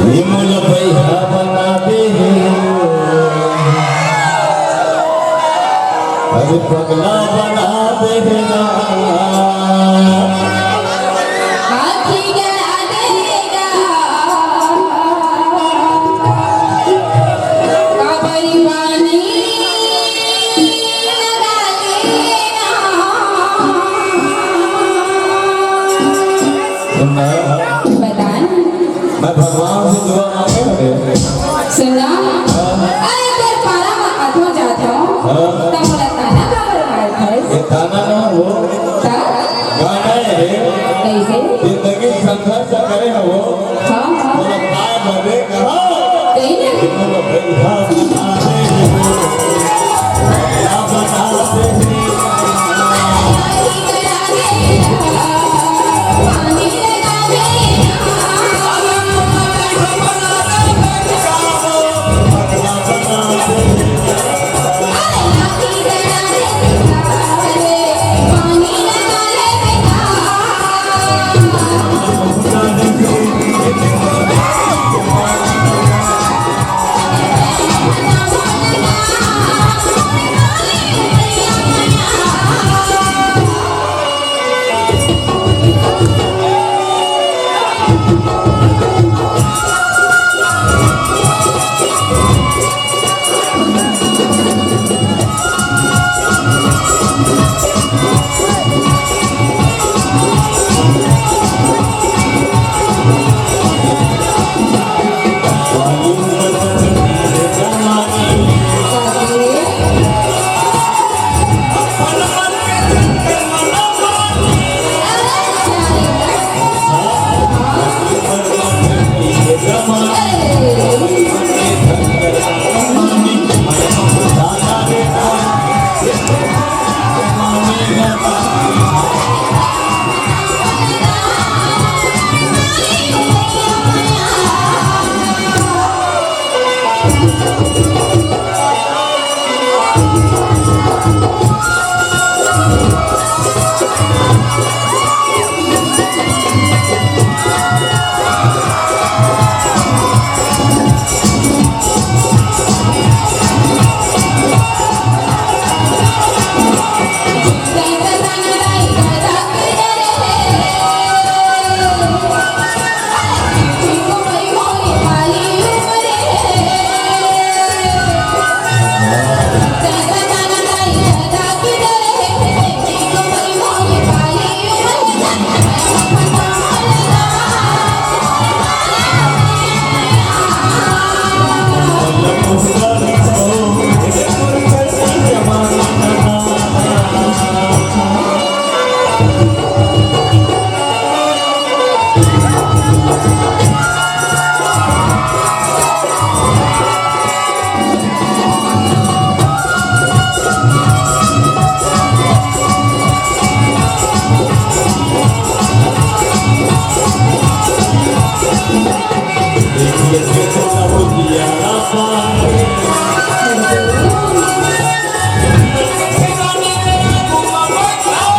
विमल भैया बना दे अरे पगला बना देगा मैं भगवान से दुआ मांगे सुना अरे अगर पारा में आधो जाता हूँ तब बोला ताना का बरबाद है ये ताना ना हो गाना है कैसे जिंदगी संघर्ष करे हो हाँ हाँ बोला पाए भरे कहा कहीं ना बोला भैया बना दे भैया बना दे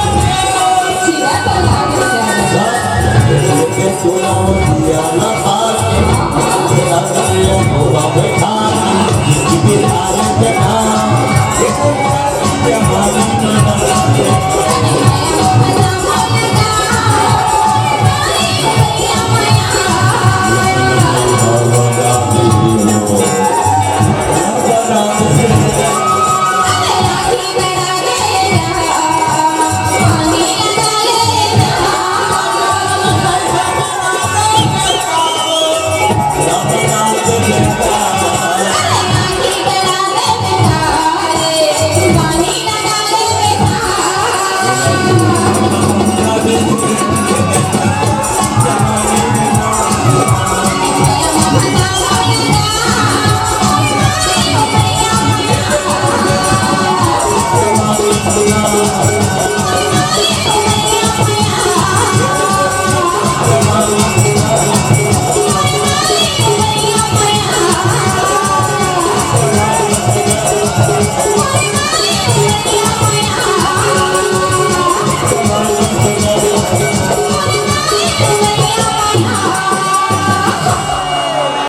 सीधा तो आ गया